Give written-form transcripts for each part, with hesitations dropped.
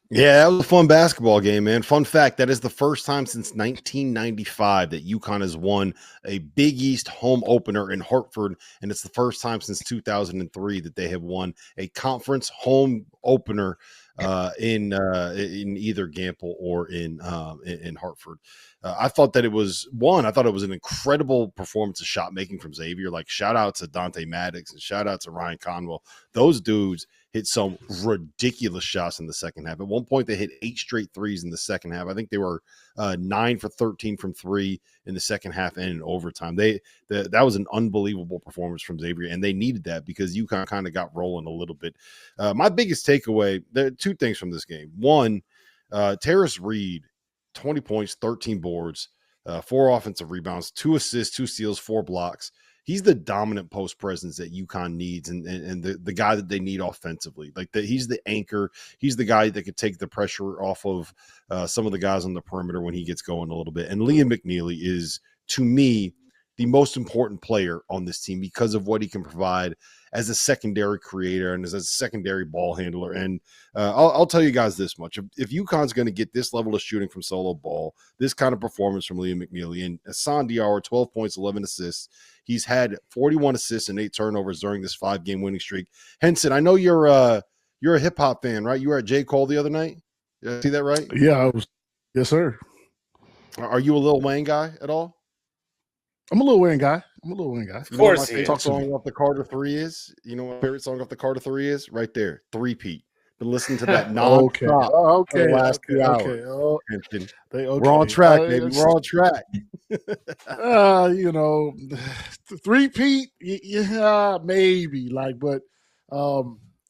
Yeah, that was a fun basketball game, man. Fun fact, that is the first time since 1995 that UConn has won a Big East home opener in Hartford, and it's the first time since 2003 that they have won a conference home opener in either Gamble or in Hartford. I thought that it was one. I thought it was an incredible performance of shot making from Xavier. Like shout out to Dante Maddox and shout out to Ryan Conwell. Those dudes hit some ridiculous shots in the second half. At one point, they hit 8 straight threes in the second half. I think they were 9 for 13 from three in the second half and in overtime. That was an unbelievable performance from Xavier, and they needed that because UConn kind of got rolling a little bit. My biggest takeaway, there are two things from this game. One, Terrace Reed, 20 points, 13 boards, 4 offensive rebounds, 2 assists, 2 steals, 4 blocks. He's the dominant post presence that UConn needs and the guy that they need offensively. He's the anchor. He's the guy that could take the pressure off of some of the guys on the perimeter when he gets going a little bit. And Liam McNeely is, to me, the most important player on this team because of what he can provide as a secondary creator and as a secondary ball handler. And I'll tell you guys this much. If UConn's going to get this level of shooting from solo ball, this kind of performance from Liam McNeely, and Hassan Diarra, 12 points, 11 assists. He's had 41 assists and 8 turnovers during this 5-game winning streak. Henson, I know you're a hip-hop fan, right? You were at J. Cole the other night? Did I see that right? Yeah, I was. Yes, sir. Are you a Lil Wayne guy at all? I'm a Lil Wayne guy. Of course, my favorite song off the Carter 3 is. You know what my favorite song off the Carter 3 is? Right there, 3-peat. Been listening to that non-stop for the last 2 hours. We're on track, baby. We're on track. You know, 3-peat, yeah, maybe. But I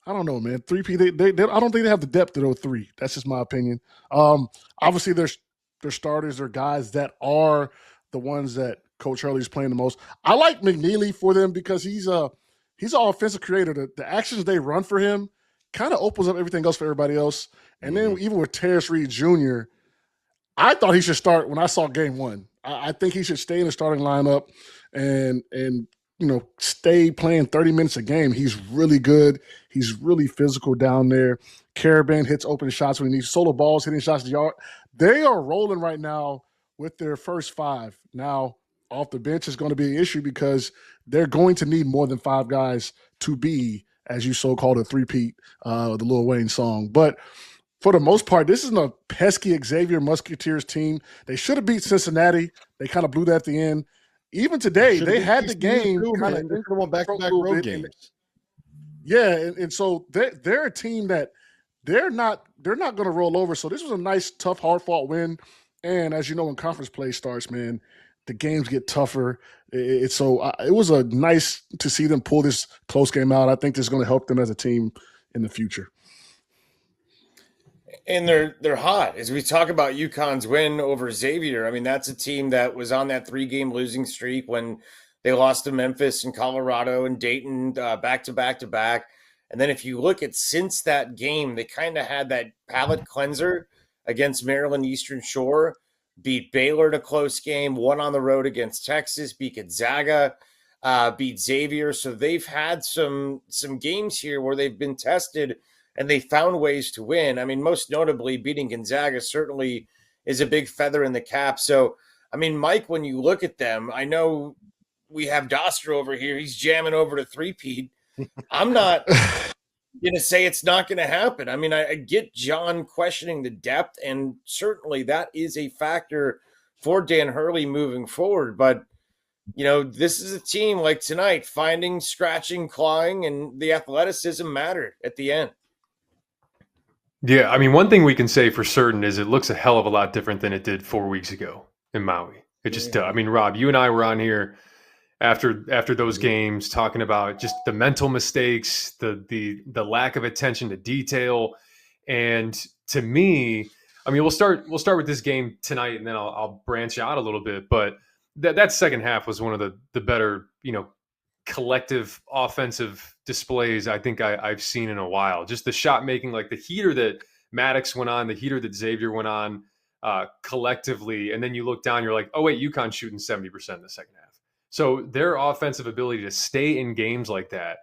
don't know, man. 3-peat, they I don't think they have the depth of 03. That's just my opinion. Obviously, there's starters or guys that are the ones that Coach Hurley's playing the most. I like McNeely for them because he's an offensive creator. The actions they run for him kind of opens up everything else for everybody else. And then even with Terrace Reed Jr., I thought he should start when I saw game one. I think he should stay in the starting lineup and stay playing 30 minutes a game. He's really good. He's really physical down there. Caravan hits open shots when he needs. Solo balls hitting shots to yard. They are rolling right now with their first 5. Now, off the bench is going to be an issue because they're going to need more than 5 guys to be, as you so-called, a 3-peat, the Lil Wayne song. But for the most part, this isn't a pesky Xavier Musketeers team. They should have beat Cincinnati. They kind of blew that at the end. Even today, they had the game kind of won back-to-back road games. Yeah, and so they're a team that they're not going to roll over. So this was a nice, tough, hard-fought win. And as you know, when conference play starts, man, the games get tougher. It was a nice to see them pull this close game out. I think this is going to help them as a team in the future. And they're hot. As we talk about UConn's win over Xavier, I mean, that's a team that was on that 3-game losing streak when they lost to Memphis and Colorado and Dayton back to back to back. And then if you look at since that game, they kind of had that palate cleanser against Maryland Eastern Shore, beat Baylor in a close game, won on the road against Texas, beat Gonzaga, beat Xavier. So they've had some games here where they've been tested and they found ways to win. I mean, most notably, beating Gonzaga certainly is a big feather in the cap. So, I mean, Mike, when you look at them, I know we have Dauster over here. He's jamming over to 3-peat. I'm not going to say it's not going to happen. I mean, I get John questioning the depth, and certainly that is a factor for Dan Hurley moving forward. But, this is a team like tonight, finding, scratching, clawing, and the athleticism mattered at the end. Yeah, I mean, one thing we can say for certain is it looks a hell of a lot different than it did 4 weeks ago in Maui. It just does. I mean, Rob, you and I were on here after those games talking about just the mental mistakes, the lack of attention to detail. And to me, I mean, we'll start with this game tonight, and then I'll branch out a little bit. But that second half was one of the better, collective offensive displays I think I've seen in a while. Just the shot making, like the heater that Maddox went on, the heater that Xavier went on collectively. And then you look down, you're like, oh wait, UConn shooting 70% in the second half. So their offensive ability to stay in games like that,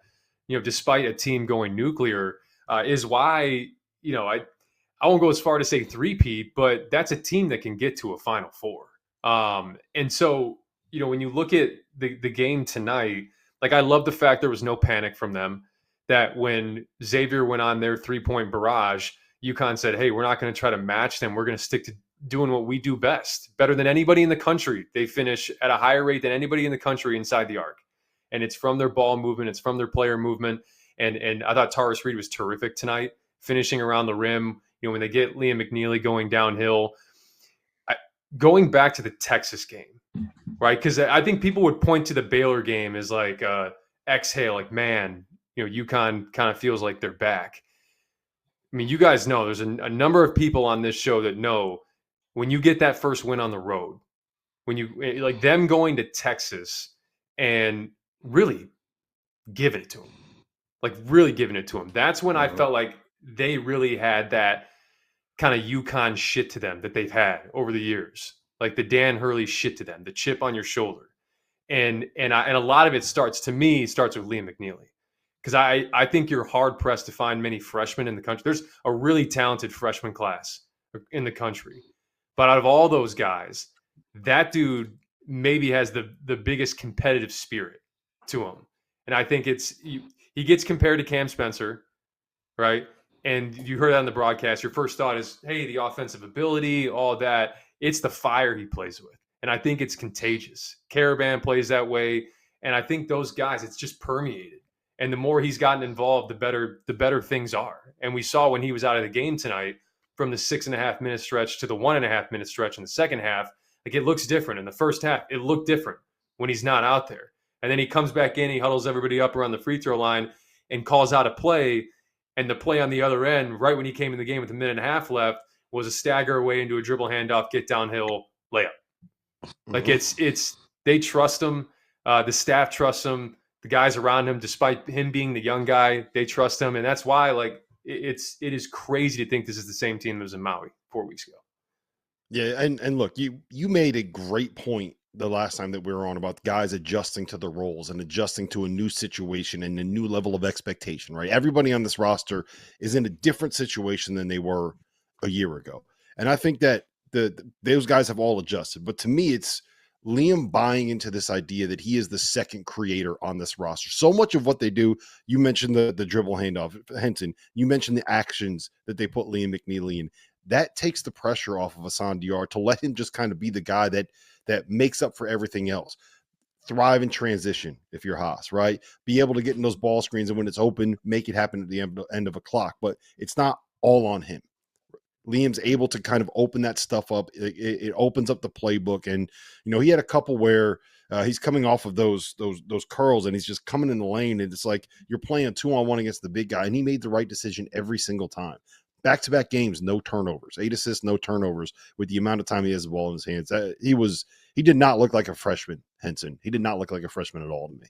despite a team going nuclear, is why, I won't go as far to say three-peat, but that's a team that can get to a Final Four. And so, when you look at the game tonight, like I love the fact there was no panic from them, that when Xavier went on their three-point barrage, UConn said, hey, we're not going to try to match them. We're going to stick to doing what we do best, better than anybody in the country. They finish at a higher rate than anybody in the country inside the arc. And it's from their ball movement. It's from their player movement. And I thought Taurus Reed was terrific tonight, finishing around the rim. When they get Liam McNeely going downhill. Going back to the Texas game, right? Because I think people would point to the Baylor game as like exhale, like, man, UConn kind of feels like they're back. I mean, you guys know there's a number of people on this show that know when you get that first win on the road, when you like them going to Texas and really giving it to them, like really giving it to them. That's when I felt like they really had that kind of UConn shit to them that they've had over the years, like the Dan Hurley shit to them, the chip on your shoulder. And a lot of it starts with Liam McNeely. Because I think you're hard-pressed to find many freshmen in the country. There's a really talented freshman class in the country. But out of all those guys, that dude maybe has the biggest competitive spirit to him. And I think he gets compared to Cam Spencer, right? And you heard that on the broadcast. Your first thought is, hey, the offensive ability, all that. It's the fire he plays with. And I think it's contagious. Caravan plays that way. And I think those guys, it's just permeated. And the more he's gotten involved, the better things are. And we saw when he was out of the game tonight, from the 6.5 minute stretch to the 1.5 minute stretch in the second half, like it looks different. In the first half, it looked different when he's not out there. And then he comes back in, he huddles everybody up around the free throw line and calls out a play. And the play on the other end, right when he came in the game with a minute and a half left, was a stagger away into a dribble handoff, get downhill, layup. Like they trust him. The staff trusts him. The guys around him, despite him being the young guy, they trust him. And that's why, like, it is crazy to think this is the same team that was in Maui 4 weeks ago. Yeah, and look, you made a great point the last time that we were on about guys adjusting to the roles and adjusting to a new situation and a new level of expectation, right? Everybody on this roster is in a different situation than they were a year ago. And I think that those guys have all adjusted. But to me, it's Liam buying into this idea that he is the second creator on this roster. So much of what they do, you mentioned the dribble handoff, Henson, you mentioned the actions that they put Liam McNeely in. That takes the pressure off of Hassan Diarra to let him just kind of be the guy that makes up for everything else. Thrive in transition if you're Haas, right? Be able to get in those ball screens, and when it's open, make it happen at the end of a clock. But it's not all on him. Liam's able to kind of open that stuff up. It opens up the playbook. And, he had a couple where he's coming off of those curls and he's just coming in the lane. And it's like you're playing a 2-on-1 against the big guy. And he made the right decision every single time. Back-to-back games, no turnovers, 8 assists, no turnovers with the amount of time he has the ball in his hands. He did not look like a freshman, Henson. He did not look like a freshman at all to me.